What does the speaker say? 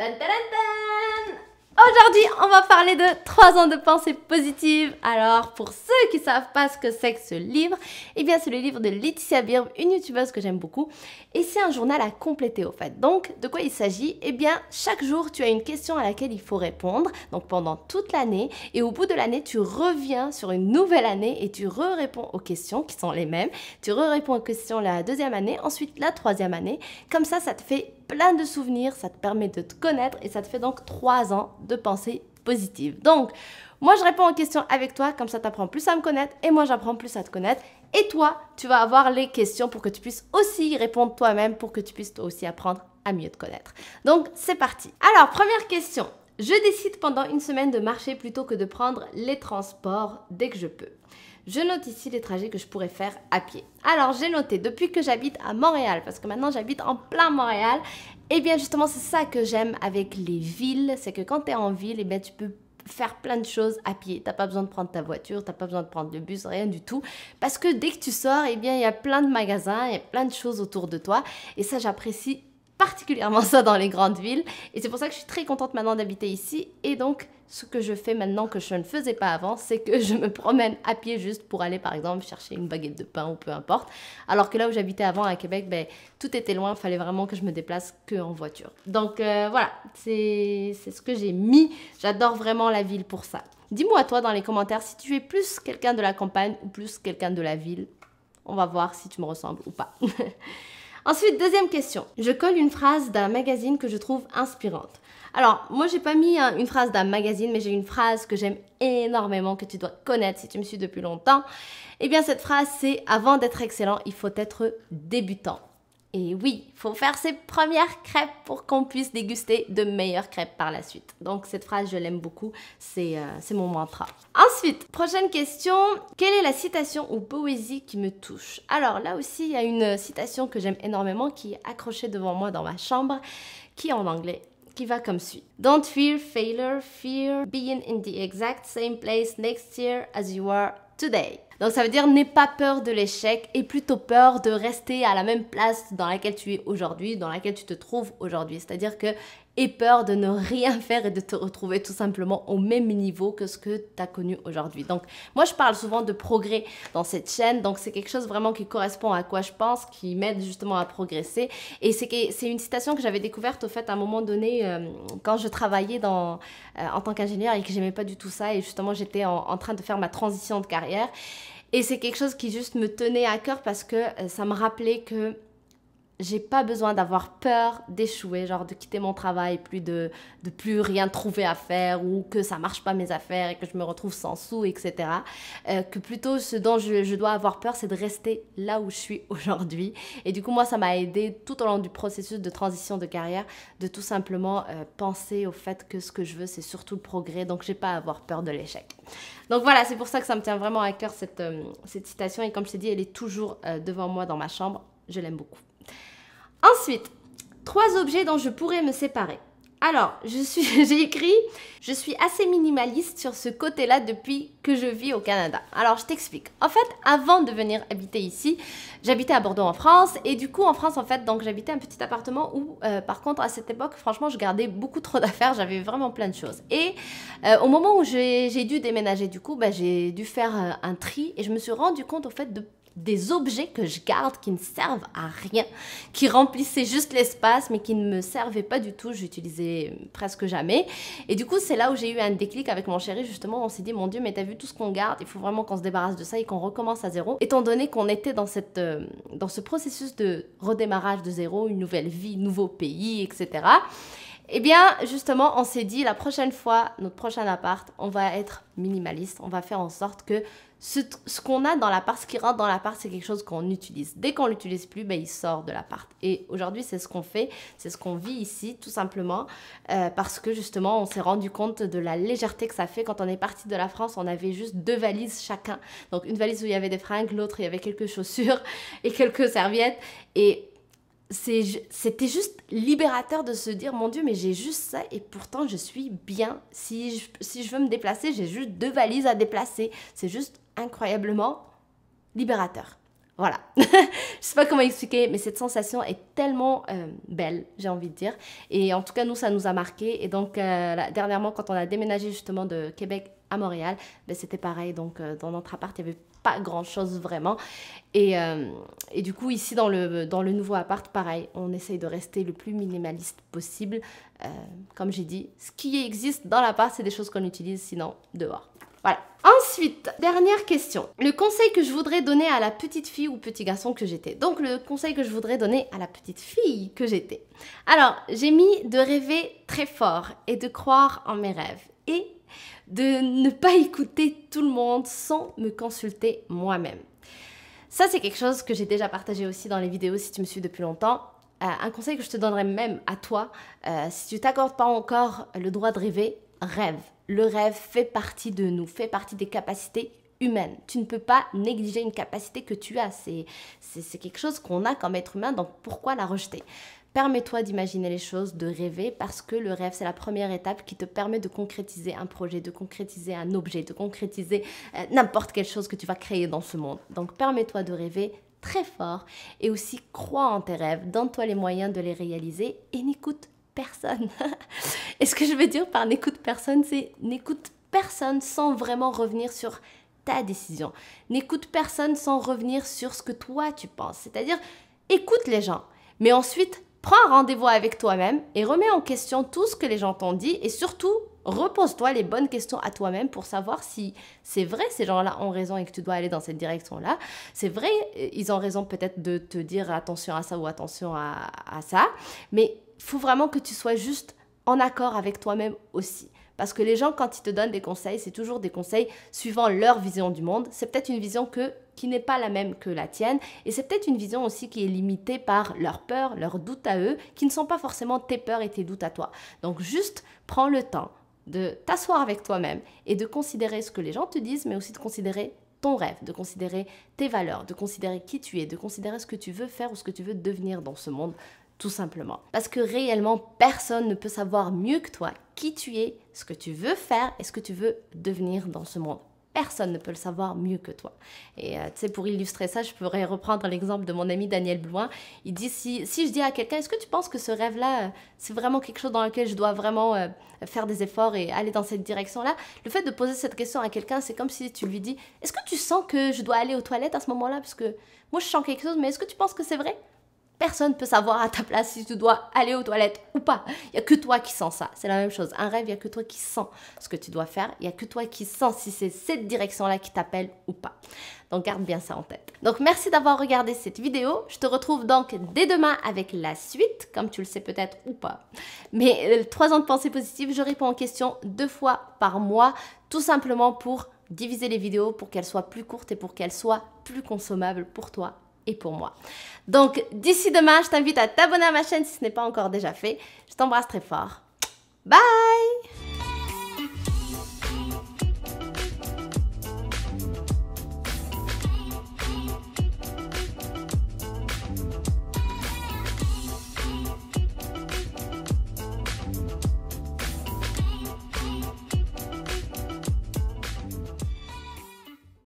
Tan, tan, tan, tan. Aujourd'hui, on va parler de 3 ans de pensée positive. Alors, pour ceux qui ne savent pas ce que c'est que ce livre, eh bien, c'est le livre de Laetitia Birb, une youtubeuse que j'aime beaucoup. Et c'est un journal à compléter, au fait. Donc, de quoi il s'agit? Eh bien, chaque jour, tu as une question à laquelle il faut répondre. Donc, pendant toute l'année. Et au bout de l'année, tu reviens sur une nouvelle année et tu réponds aux questions qui sont les mêmes. Tu réponds aux questions la deuxième année, ensuite la troisième année. Comme ça te fait plein de souvenirs, ça te permet de te connaître et ça te fait donc 3 ans de pensée positive. Donc, moi je réponds aux questions avec toi, comme ça tu apprends plus à me connaître et moi j'apprends plus à te connaître. Et toi, tu vas avoir les questions pour que tu puisses aussi y répondre toi-même, pour que tu puisses toi aussi apprendre à mieux te connaître. Donc, c'est parti. Alors, première question. Je décide pendant une semaine de marcher plutôt que de prendre les transports dès que je peux. Je note ici les trajets que je pourrais faire à pied. Alors, j'ai noté depuis que j'habite à Montréal, parce que maintenant j'habite en plein Montréal, et bien justement c'est ça que j'aime avec les villes, c'est que quand tu es en ville, et bien tu peux faire plein de choses à pied. T'as pas besoin de prendre ta voiture, t'as pas besoin de prendre le bus, rien du tout. Parce que dès que tu sors, eh bien il y a plein de magasins, il y a plein de choses autour de toi, et ça j'apprécie particulièrement ça dans les grandes villes. Et c'est pour ça que je suis très contente maintenant d'habiter ici, et donc ce que je fais maintenant que je ne faisais pas avant, c'est que je me promène à pied juste pour aller, par exemple, chercher une baguette de pain ou peu importe. Alors que là où j'habitais avant à Québec, ben, tout était loin, il fallait vraiment que je me déplace qu'en voiture. Donc voilà, c'est ce que j'ai mis. J'adore vraiment la ville pour ça. Dis-moi toi dans les commentaires si tu es plus quelqu'un de la campagne ou plus quelqu'un de la ville. On va voir si tu me ressembles ou pas. Ensuite, deuxième question. Je colle une phrase d'un magazine que je trouve inspirante. Alors, moi, j'ai pas mis une phrase d'un magazine, mais j'ai une phrase que j'aime énormément, que tu dois connaître si tu me suis depuis longtemps. Eh bien, cette phrase, c'est « Avant d'être excellent, il faut être débutant ». Et oui, il faut faire ses premières crêpes pour qu'on puisse déguster de meilleures crêpes par la suite. Donc, cette phrase, je l'aime beaucoup. C'est mon mantra. Ensuite, prochaine question. Quelle est la citation ou poésie qui me touche? Alors, là aussi, il y a une citation que j'aime énormément qui est accrochée devant moi dans ma chambre, qui est en anglais, qui va comme suit. Don't fear failure, fear being in the exact same place next year as you are today. Donc ça veut dire n'aie pas peur de l'échec et plutôt peur de rester à la même place dans laquelle tu es aujourd'hui, dans laquelle tu te trouves aujourd'hui. C'est-à-dire que aie peur de ne rien faire et de te retrouver tout simplement au même niveau que ce que tu as connu aujourd'hui. Donc moi je parle souvent de progrès dans cette chaîne, donc c'est quelque chose vraiment qui correspond à quoi je pense, qui m'aide justement à progresser. Et c'est une citation que j'avais découverte au fait à un moment donné quand je travaillais en tant qu'ingénieur et que j'aimais pas du tout ça et justement j'étais en train de faire ma transition de carrière. Et c'est quelque chose qui juste me tenait à cœur parce que ça me rappelait que j'ai pas besoin d'avoir peur d'échouer, genre de quitter mon travail, de plus rien trouver à faire ou que ça marche pas mes affaires et que je me retrouve sans sous, etc. Que plutôt ce dont je dois avoir peur, c'est de rester là où je suis aujourd'hui. Et du coup, moi, ça m'a aidé tout au long du processus de transition de carrière de tout simplement penser au fait que ce que je veux, c'est surtout le progrès. Donc, j'ai pas à avoir peur de l'échec. Donc voilà, c'est pour ça que ça me tient vraiment à cœur cette citation. Et comme je t'ai dit, elle est toujours devant moi dans ma chambre. Je l'aime beaucoup. Ensuite, 3 objets dont je pourrais me séparer. Alors, j'ai écrit, je suis assez minimaliste sur ce côté-là depuis que je vis au Canada. Alors, je t'explique. En fait, avant de venir habiter ici, j'habitais à Bordeaux en France et du coup, en France, en fait, donc j'habitais un petit appartement où, par contre, à cette époque, franchement, je gardais beaucoup trop d'affaires, j'avais vraiment plein de choses. Et au moment où j'ai dû déménager, du coup, j'ai dû faire un tri et je me suis rendu compte, au fait, des objets que je garde qui ne servent à rien, qui remplissaient juste l'espace mais qui ne me servaient pas du tout, j'utilisais presque jamais. Et du coup, c'est là où j'ai eu un déclic avec mon chéri, justement, on s'est dit, mon Dieu, mais t'as vu tout ce qu'on garde, il faut vraiment qu'on se débarrasse de ça et qu'on recommence à zéro. Étant donné qu'on était dans ce processus de redémarrage de zéro, une nouvelle vie, nouveau pays, etc. Eh bien, justement, on s'est dit, la prochaine fois, notre prochain appart, on va être minimaliste, on va faire en sorte que ce qu'on a dans l'appart, ce qui rentre dans l'appart, c'est quelque chose qu'on utilise. Dès qu'on ne l'utilise plus, il sort de l'appart. Et aujourd'hui, c'est ce qu'on fait, c'est ce qu'on vit ici, tout simplement, parce que justement, on s'est rendu compte de la légèreté que ça fait. Quand on est parti de la France, on avait juste 2 valises chacun. Donc, une valise où il y avait des fringues, l'autre, il y avait quelques chaussures et quelques serviettes. Et c'était juste libérateur de se dire, mon Dieu, mais j'ai juste ça et pourtant je suis bien. Si je veux me déplacer, j'ai juste 2 valises à déplacer. C'est juste incroyablement libérateur. Voilà. Je sais pas comment expliquer, mais cette sensation est tellement belle, j'ai envie de dire. Et en tout cas, nous, ça nous a marqué. Et donc, dernièrement, quand on a déménagé justement de Québec à Montréal, ben, c'était pareil. Donc, dans notre appart, il n'y avait pas grand-chose vraiment. Et du coup, ici, dans le nouveau appart, pareil, on essaye de rester le plus minimaliste possible. Comme j'ai dit, ce qui existe dans l'appart, c'est des choses qu'on utilise, sinon dehors. Voilà. Ensuite, dernière question. Le conseil que je voudrais donner à la petite fille ou petit garçon que j'étais. Donc, le conseil que je voudrais donner à la petite fille que j'étais. Alors, j'ai mis de rêver très fort et de croire en mes rêves. Et de ne pas écouter tout le monde sans me consulter moi-même. Ça, c'est quelque chose que j'ai déjà partagé aussi dans les vidéos si tu me suis depuis longtemps. Un conseil que je te donnerais même à toi, si tu t'accordes pas encore le droit de rêver, rêve. Le rêve fait partie de nous, fait partie des capacités humaines. Tu ne peux pas négliger une capacité que tu as. C'est quelque chose qu'on a comme être humain, donc pourquoi la rejeter? Permets-toi d'imaginer les choses, de rêver, parce que le rêve, c'est la première étape qui te permet de concrétiser un projet, de concrétiser un objet, de concrétiser n'importe quelle chose que tu vas créer dans ce monde. Donc, permets-toi de rêver très fort et aussi crois en tes rêves, donne-toi les moyens de les réaliser et n'écoute personne. Et ce que je veux dire par n'écoute personne, c'est n'écoute personne sans vraiment revenir sur ta décision. N'écoute personne sans revenir sur ce que toi tu penses. C'est-à-dire, écoute les gens, mais ensuite, prends un rendez-vous avec toi-même et remets en question tout ce que les gens t'ont dit et surtout, repose-toi les bonnes questions à toi-même pour savoir si c'est vrai, ces gens-là ont raison et que tu dois aller dans cette direction-là. C'est vrai, ils ont raison peut-être de te dire attention à ça ou attention à ça, mais il faut vraiment que tu sois juste en accord avec toi-même aussi. Parce que les gens, quand ils te donnent des conseils, c'est toujours des conseils suivant leur vision du monde. C'est peut-être une vision qui n'est pas la même que la tienne. Et c'est peut-être une vision aussi qui est limitée par leurs peurs, leurs doutes à eux, qui ne sont pas forcément tes peurs et tes doutes à toi. Donc juste prends le temps de t'asseoir avec toi-même et de considérer ce que les gens te disent, mais aussi de considérer ton rêve, de considérer tes valeurs, de considérer qui tu es, de considérer ce que tu veux faire ou ce que tu veux devenir dans ce monde. Tout simplement. Parce que réellement, personne ne peut savoir mieux que toi qui tu es, ce que tu veux faire et ce que tu veux devenir dans ce monde. Personne ne peut le savoir mieux que toi. Et tu sais, pour illustrer ça, je pourrais reprendre l'exemple de mon ami Daniel Blouin. Il dit, si je dis à quelqu'un, est-ce que tu penses que ce rêve-là, c'est vraiment quelque chose dans lequel je dois vraiment faire des efforts et aller dans cette direction-là? Le fait de poser cette question à quelqu'un, c'est comme si tu lui dis, est-ce que tu sens que je dois aller aux toilettes à ce moment-là? Parce que moi, je sens quelque chose, mais est-ce que tu penses que c'est vrai? Personne ne peut savoir à ta place si tu dois aller aux toilettes ou pas. Il n'y a que toi qui sens ça. C'est la même chose. Un rêve, il n'y a que toi qui sens ce que tu dois faire. Il n'y a que toi qui sens si c'est cette direction-là qui t'appelle ou pas. Donc, garde bien ça en tête. Donc, merci d'avoir regardé cette vidéo. Je te retrouve donc dès demain avec la suite, comme tu le sais peut-être ou pas. Mais 3 ans de pensée positive, je réponds aux questions 2 fois par mois, tout simplement pour diviser les vidéos, pour qu'elles soient plus courtes et pour qu'elles soient plus consommables pour toi et pour moi. Donc, d'ici demain, je t'invite à t'abonner à ma chaîne si ce n'est pas encore déjà fait. Je t'embrasse très fort. Bye!